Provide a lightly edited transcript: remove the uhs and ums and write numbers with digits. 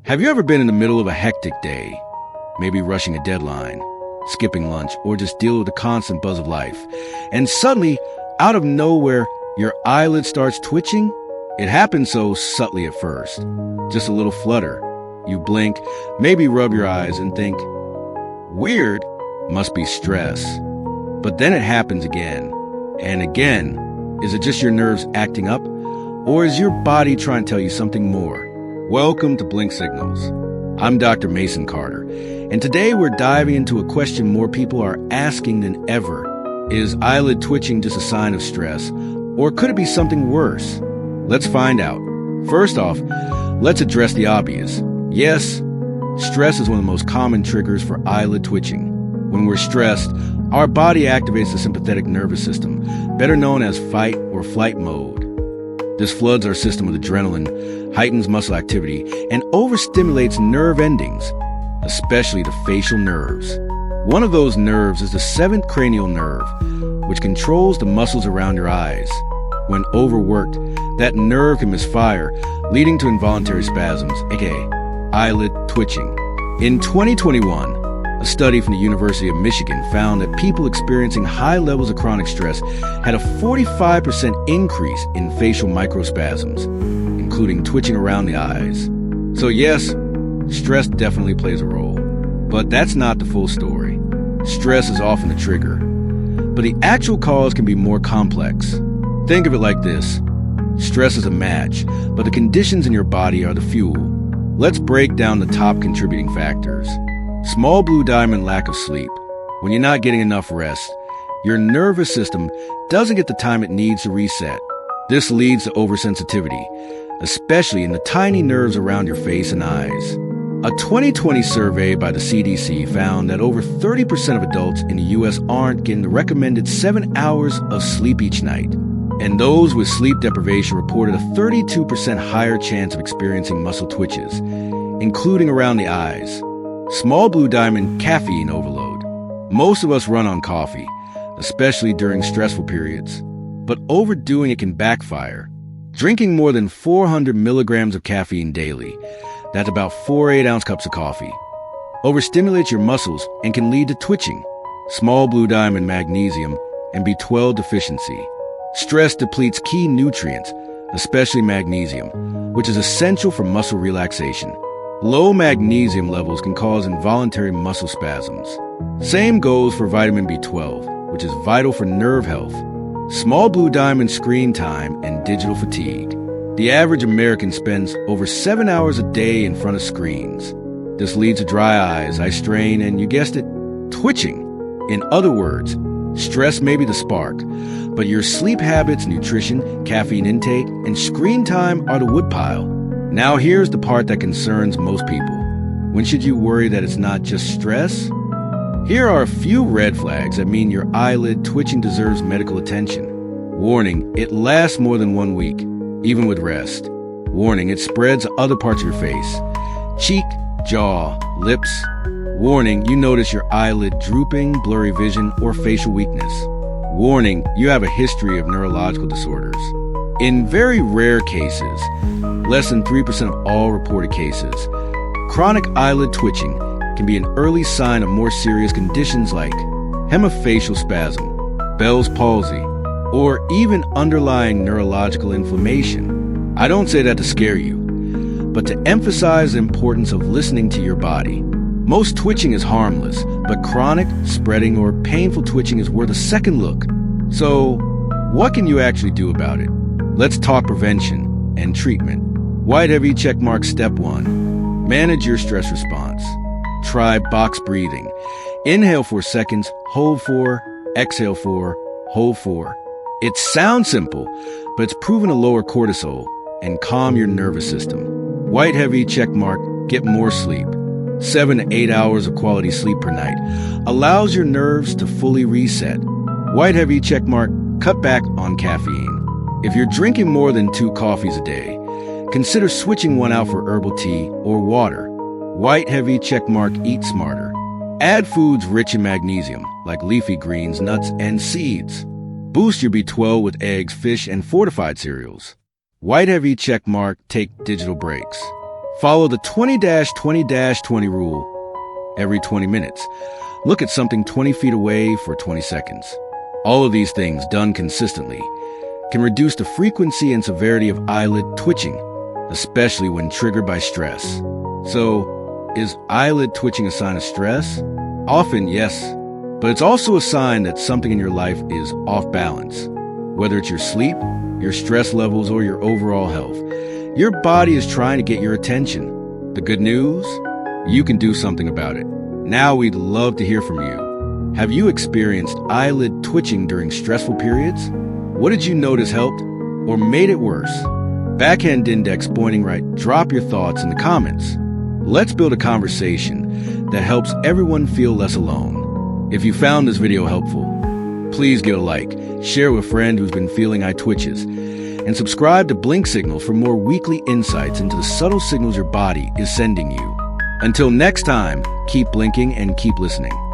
Have you ever been in the middle of a hectic day, maybe rushing a deadline, skipping lunch, or just dealing with the constant buzz of life, and suddenly, out of nowhere, your eyelid starts twitching? It happens so subtly at first. Just a little flutter. You blink, maybe rub your eyes and think, weird, must be stress. But then it happens again and again. Is it just your nerves acting up? Or is your body trying to tell you something more? Welcome to Blink Signals. I'm Dr. Mason Carter, and today we're diving into a question more people are asking than ever. Is eyelid twitching just a sign of stress, or could it be something worse? Let's find out. First off, let's address the obvious. Yes, stress is one of the most common triggers for eyelid twitching. When we're stressed, our body activates the sympathetic nervous system, better known as fight or flight mode. This floods our system with adrenaline, heightens muscle activity, and overstimulates nerve endings, especially the facial nerves. One of those nerves is the seventh cranial nerve, which controls the muscles around your eyes. When overworked, that nerve can misfire, leading to involuntary spasms, aka eyelid twitching. In 2021, a study from the University of Michigan found that people experiencing high levels of chronic stress had a 45% increase in facial microspasms, including twitching around the eyes. So yes, stress definitely plays a role, but that's not the full story. Stress is often the trigger, but the actual cause can be more complex. Think of it like this. Stress is a match, but the conditions in your body are the fuel. Let's break down the top contributing factors. Small blue diamond lack of sleep. When you're not getting enough rest, your nervous system doesn't get the time it needs to reset. This leads to oversensitivity, especially in the tiny nerves around your face and eyes. A 2020 survey by the CDC found that over 30% of adults in the U.S. aren't getting the recommended 7 hours of sleep each night. And those with sleep deprivation reported a 32% higher chance of experiencing muscle twitches, including around the eyes. Small blue diamond caffeine overload. Most of us run on coffee, especially during stressful periods. But overdoing it can backfire. Drinking more than 400 milligrams of caffeine daily, that's about 4 8-ounce cups of coffee, overstimulates your muscles and can lead to twitching. Small blue diamond magnesium and B12 deficiency. Stress depletes key nutrients, especially magnesium, which is essential for muscle relaxation. Low magnesium levels can cause involuntary muscle spasms. Same goes for vitamin B12, which is vital for nerve health. Small blue diamond screen time and digital fatigue. The average American spends over 7 hours a day in front of screens. This leads to dry eyes, eye strain, and you guessed it, twitching. In other words, stress may be the spark, but your sleep habits, nutrition, caffeine intake, and screen time are the woodpile. Now here's the part that concerns most people. When should you worry that it's not just stress? Here are a few red flags that mean your eyelid twitching deserves medical attention. Warning, it lasts more than 1 week, even with rest. Warning, it spreads to other parts of your face. Cheek, jaw, lips. Warning, you notice your eyelid drooping, blurry vision, or facial weakness. Warning, you have a history of neurological disorders. In very rare cases, less than 3% of all reported cases, chronic eyelid twitching can be an early sign of more serious conditions like hemifacial spasm, Bell's palsy, or even underlying neurological inflammation. I don't say that to scare you, but to emphasize the importance of listening to your body. Most twitching is harmless, but chronic, spreading, or painful twitching is worth a second look. So, what can you actually do about it? Let's talk prevention and treatment. White heavy checkmark step 1. Manage your stress response. Try box breathing. Inhale 4 seconds, hold 4, exhale 4, hold 4. It sounds simple, but it's proven to lower cortisol and calm your nervous system. White heavy checkmark, get more sleep. 7 to 8 hours of quality sleep per night allows your nerves to fully reset. White heavy checkmark, cut back on caffeine. If you're drinking more than 2 coffees a day, consider switching one out for herbal tea or water. White heavy checkmark, eat smarter. Add foods rich in magnesium, like leafy greens, nuts, and seeds. Boost your B12 with eggs, fish, and fortified cereals. White heavy checkmark, take digital breaks. Follow the 20-20-20 rule. Every 20 minutes, look at something 20 feet away for 20 seconds. All of these things, done consistently, can reduce the frequency and severity of eyelid twitching, especially when triggered by stress. So, is eyelid twitching a sign of stress? Often, yes, but it's also a sign that something in your life is off balance. Whether it's your sleep, your stress levels, or your overall health, your body is trying to get your attention. The good news? You can do something about it. Now we'd love to hear from you. Have you experienced eyelid twitching during stressful periods? What did you notice helped or made it worse? Backhand index pointing right. Drop your thoughts in the comments. Let's build a conversation that helps everyone feel less alone. If you found this video helpful, please give a like, share with a friend who's been feeling eye twitches, and subscribe to Blink Signals for more weekly insights into the subtle signals your body is sending you. Until next time, keep blinking and keep listening.